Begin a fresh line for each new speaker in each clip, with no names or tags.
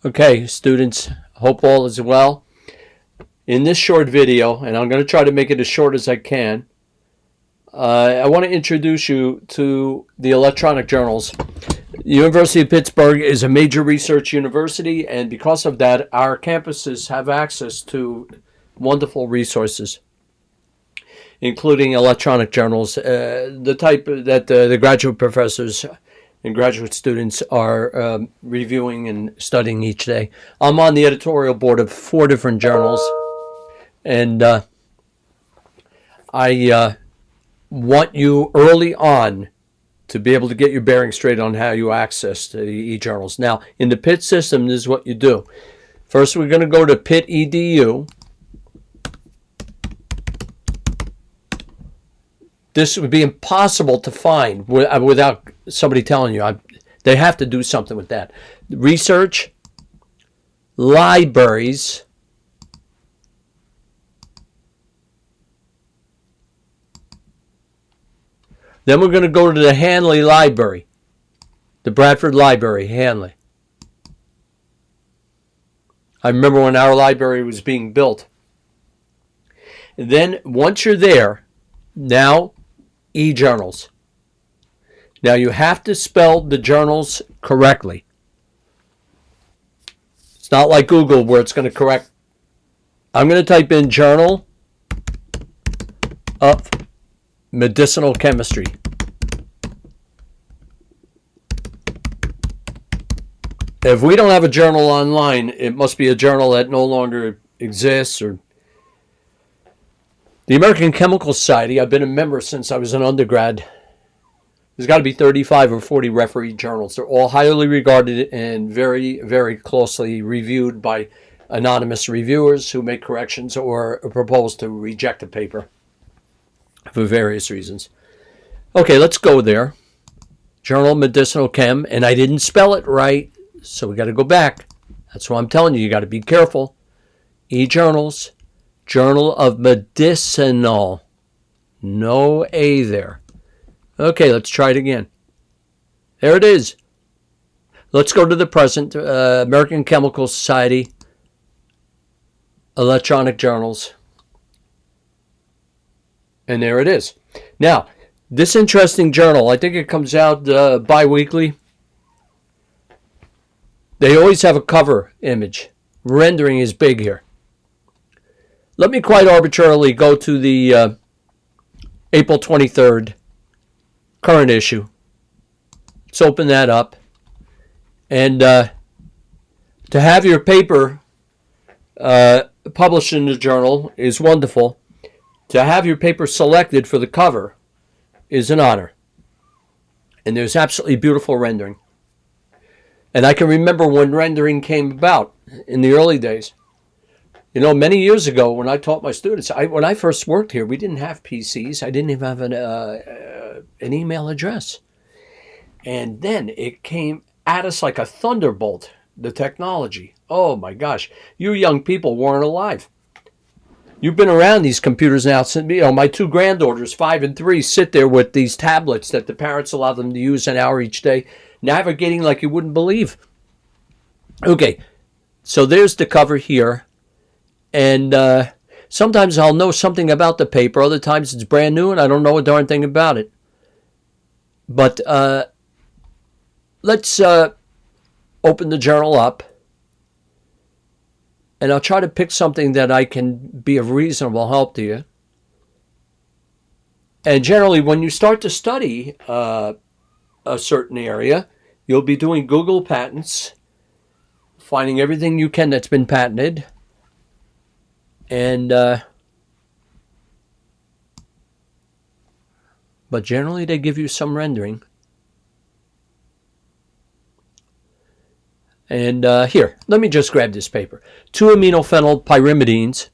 Okay, students, hope all is well. In this short video, and I'm going to try to make it as short as I can, I want to introduce you to the electronic journals. The University of Pittsburgh is a major research university, and because of that, our campuses have access to wonderful resources, including electronic journals, the type that the graduate professors and graduate students are reviewing and studying each day. I'm on the editorial board of 4 different journals, and I want you early on to be able to get your bearings straight on how you access the e-journals. Now, in the Pitt system, this is what you do. First, we're going to go to Pitt EDU. This would be impossible to find without somebody telling you. They have to do something with that. Research, libraries, then we're going to go to the Hanley Library, the Bradford Library, Hanley. I remember when our library was being built. And then once you're there, now e-journals. Now you have to spell the journals correctly. It's not like Google where it's going to correct. I'm going to type in Journal of Medicinal Chemistry. If we don't have a journal online, it must be a journal that no longer exists. Or the American Chemical Society, I've been a member since I was an undergrad. There's got to be 35 or 40 referee journals. They're all highly regarded and very, very closely reviewed by anonymous reviewers who make corrections or propose to reject a paper for various reasons. Okay, let's go there. Journal Medicinal Chem, and I didn't spell it right, so we got to go back. That's why I'm telling you, you got to be careful. E-journals, Journal of Medicinal. No A there. Okay, let's try it again. There it is. Let's go to the present. American Chemical Society, electronic journals. And there it is. Now, this interesting journal, I think it comes out bi-weekly. They always have a cover image. Rendering is big here. Let me quite arbitrarily go to the April 23rd current issue. Let's open that up. And to have your paper published in the journal is wonderful. To have your paper selected for the cover is an honor. And there's absolutely beautiful rendering. And I can remember when rendering came about in the early days. You know, many years ago when I taught my students, when I first worked here, we didn't have PCs. I didn't even have an email address. And then it came at us like a thunderbolt, the technology. Oh my gosh, you young people weren't alive. You've been around these computers now since, my 2 granddaughters, 5 and 3, sit there with these tablets that the parents allow them to use an hour each day, navigating like you wouldn't believe. Okay, so there's the cover here. And sometimes I'll know something about the paper. Other times it's brand new and I don't know a darn thing about it. But let's open the journal up. And I'll try to pick something that I can be of reasonable help to you. And generally, when you start to study a certain area, you'll be doing Google patents, finding everything you can that's been patented. And but generally they give you some rendering. And here, let me just grab this paper. 2-aminophenyl pyrimidines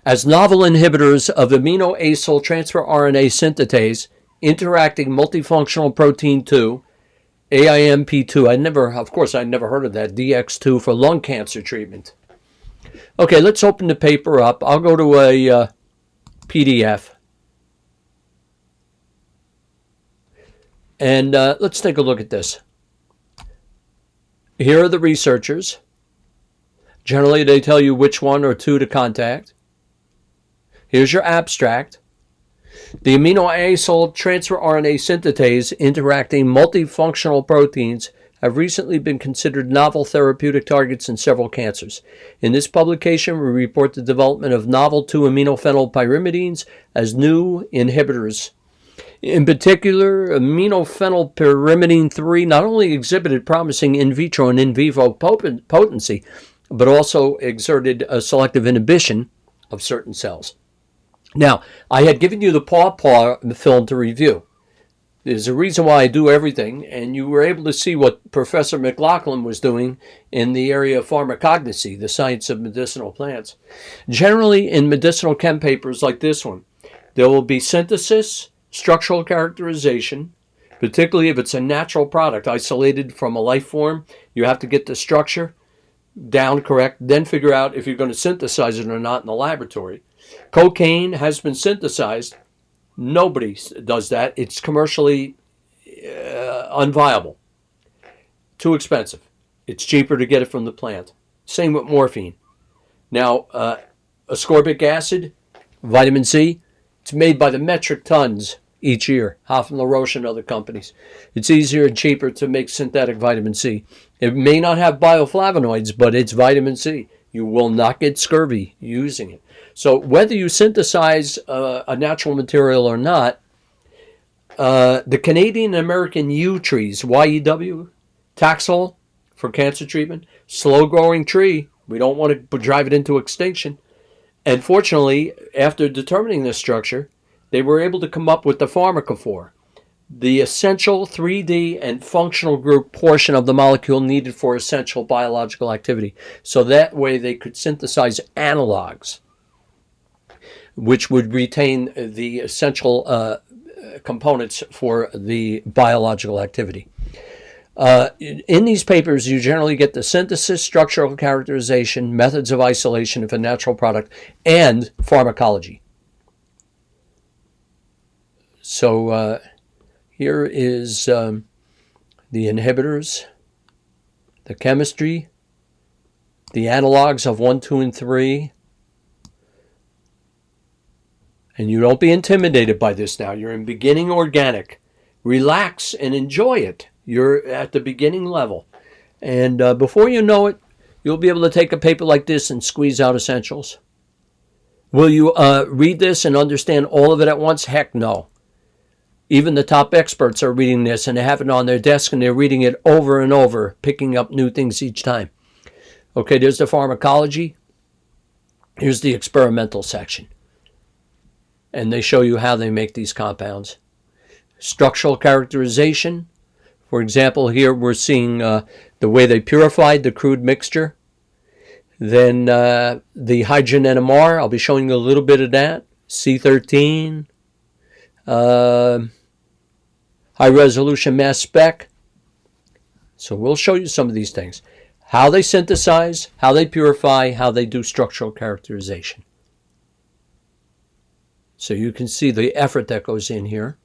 as novel inhibitors of aminoacyl transfer RNA synthetase interacting multifunctional protein 2, AIMP2. I never heard of that. DX2 for lung cancer treatment. Okay, let's open the paper up. I'll go to a PDF. And let's take a look at this. Here are the researchers. Generally, they tell you which one or two to contact. Here's your abstract. The amino-acyl transfer RNA synthetase interacting multifunctional proteins have recently been considered novel therapeutic targets in several cancers. In this publication, we report the development of novel 2-aminophenylpyrimidines as new inhibitors. In particular, aminophenylpyrimidine 3 not only exhibited promising in vitro and in vivo potency, but also exerted a selective inhibition of certain cells. Now, I had given you the paw film to review. There's a reason why I do everything, and you were able to see what Professor McLaughlin was doing in the area of pharmacognosy, the science of medicinal plants. Generally, in medicinal chem papers like this one, there will be synthesis, structural characterization, particularly if it's a natural product isolated from a life form. You have to get the structure down correct, then figure out if you're going to synthesize it or not in the laboratory. Cocaine has been synthesized. Nobody does that. It's commercially unviable. Too expensive. It's cheaper to get it from the plant. Same with morphine. Now, ascorbic acid, vitamin C, it's made by the metric tons each year, Hoffman LaRoche and other companies. It's easier and cheaper to make synthetic vitamin C. It may not have bioflavonoids, but it's vitamin C. You will not get scurvy using it. So whether you synthesize a natural material or not, the Canadian and American yew trees, YEW, Taxol for cancer treatment, slow-growing tree, we don't want to drive it into extinction. And fortunately, after determining this structure, they were able to come up with the pharmacophore, the essential 3D and functional group portion of the molecule needed for essential biological activity. So that way they could synthesize analogs, which would retain the essential components for the biological activity. In these papers, you generally get the synthesis, structural characterization, methods of isolation of a natural product, and pharmacology. So here is the inhibitors, the chemistry, the analogs of 1, 2, and 3. And you don't be intimidated by this now. You're in beginning organic. Relax and enjoy it. You're at the beginning level. And before you know it, you'll be able to take a paper like this and squeeze out essentials. Will you read this and understand all of it at once? Heck no. Even the top experts are reading this and they have it on their desk and they're reading it over and over, picking up new things each time. Okay, there's the pharmacology. Here's the experimental section. And they show you how they make these compounds. Structural characterization. For example, here we're seeing the way they purified the crude mixture. Then the hydrogen NMR, I'll be showing you a little bit of that. C13. High resolution mass spec. So we'll show you some of these things. How they synthesize, how they purify, how they do structural characterization. So you can see the effort that goes in here.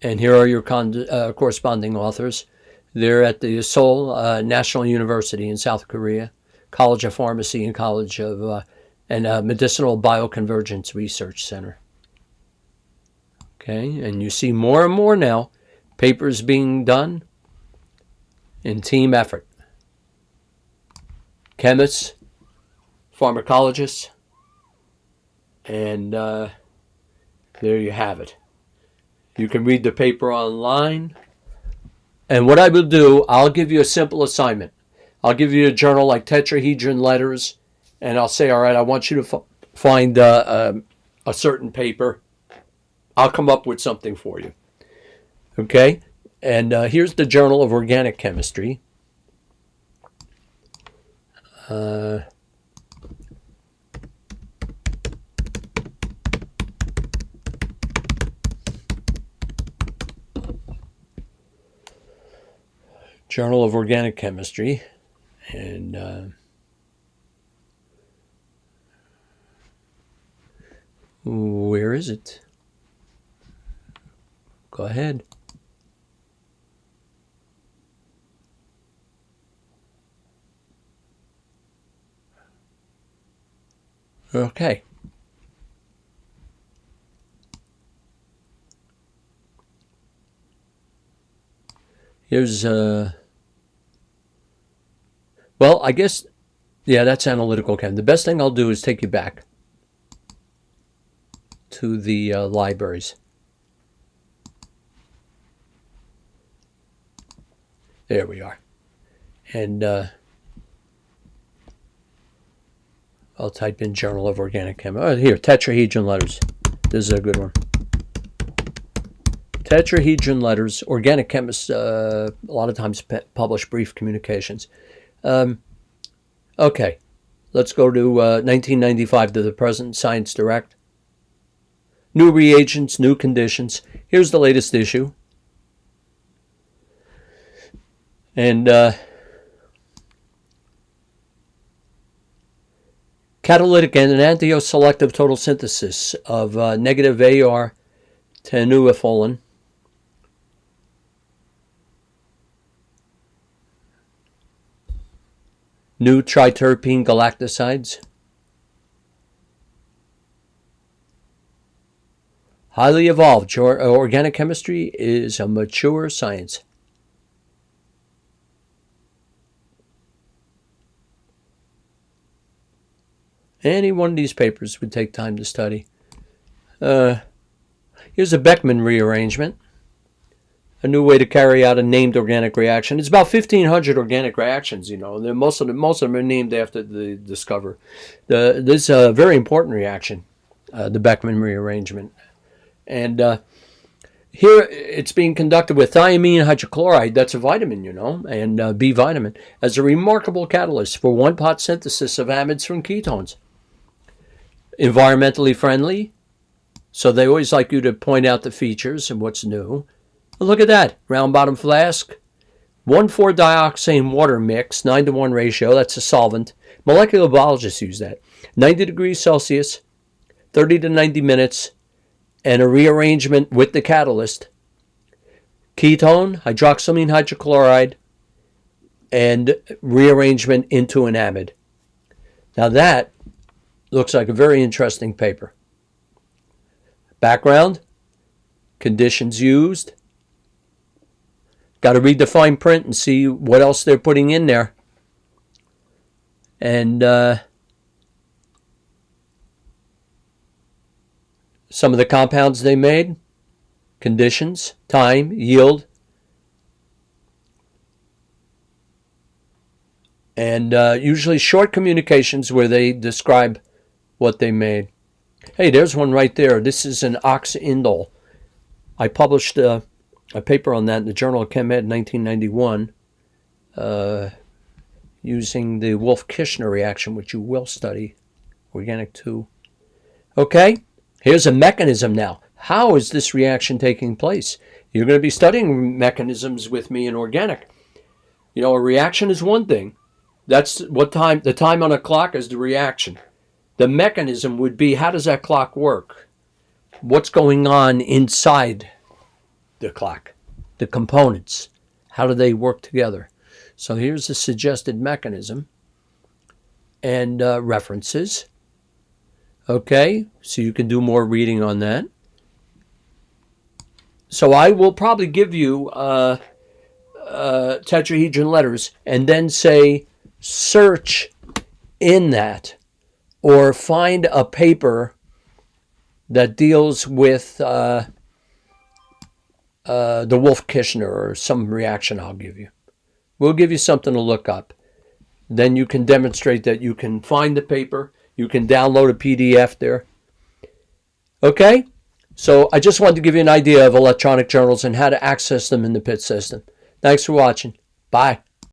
And here are your corresponding authors. They're at the Seoul National University in South Korea, College of Pharmacy and College of Medicinal Bioconvergence Research Center. Okay, and you see more and more now papers being done in team effort. Chemists, pharmacologists, and there you have it. You can read the paper online. And what I will do, I'll give you a simple assignment. I'll give you a journal like tetrahedron letters, and I'll say, all right, I want you to find a certain paper. I'll come up with something for you. Okay? And here's the Journal of Organic Chemistry. Journal of Organic Chemistry. And where is it? Go ahead. Okay. Here's, well, I guess, yeah, that's analytical chem. The best thing I'll do is take you back to the libraries. There we are. And I'll type in Journal of Organic Chem. Oh, here, tetrahedron letters. This is a good one. Tetrahedron letters. Organic chemists a lot of times publish brief communications. Okay, let's go to 1995 to the present, Science Direct. New reagents, new conditions. Here's the latest issue. And catalytic and antioselective total synthesis of negative AR tenuifolin. New triterpene galactosides. Highly evolved. Organic chemistry is a mature science. Any one of these papers would take time to study. Here's a Beckmann rearrangement. A new way to carry out a named organic reaction. It's about 1,500 organic reactions, you know. Most of them are named after the discoverer. This is a very important reaction, the Beckmann rearrangement. And here it's being conducted with thiamine hydrochloride, that's a vitamin, you know, and B vitamin, as a remarkable catalyst for one-pot synthesis of amides from ketones. Environmentally friendly, so they always like you to point out the features and what's new. Look at that, round bottom flask, 1,4-dioxane water mix, 9-to-1 ratio, that's a solvent. Molecular biologists use that. 90 degrees Celsius, 30 to 90 minutes, and a rearrangement with the catalyst. Ketone, hydroxylamine hydrochloride, and rearrangement into an amide. Now that looks like a very interesting paper. Background, conditions used. Got to read the fine print and see what else they're putting in there. And some of the compounds they made, conditions, time, yield, and usually short communications where they describe what they made. Hey, there's one right there. This is an oxindole. I published a paper on that in the Journal of Chem Ed in 1991 using the Wolff-Kishner reaction, which you will study, Organic 2. Okay, here's a mechanism now. How is this reaction taking place? You're going to be studying mechanisms with me in organic. You know, a reaction is one thing. That's what time, the time on a clock is the reaction. The mechanism would be, how does that clock work? What's going on inside the clock? The components. How do they work together? So here's a suggested mechanism and references. Okay, so you can do more reading on that. So I will probably give you tetrahedron letters and then say search in that or find a paper that deals with the Wolff-Kishner or some reaction I'll give you. We'll give you something to look up. Then you can demonstrate that you can find the paper. You can download a PDF there. Okay? So I just wanted to give you an idea of electronic journals and how to access them in the PIT system. Thanks for watching. Bye.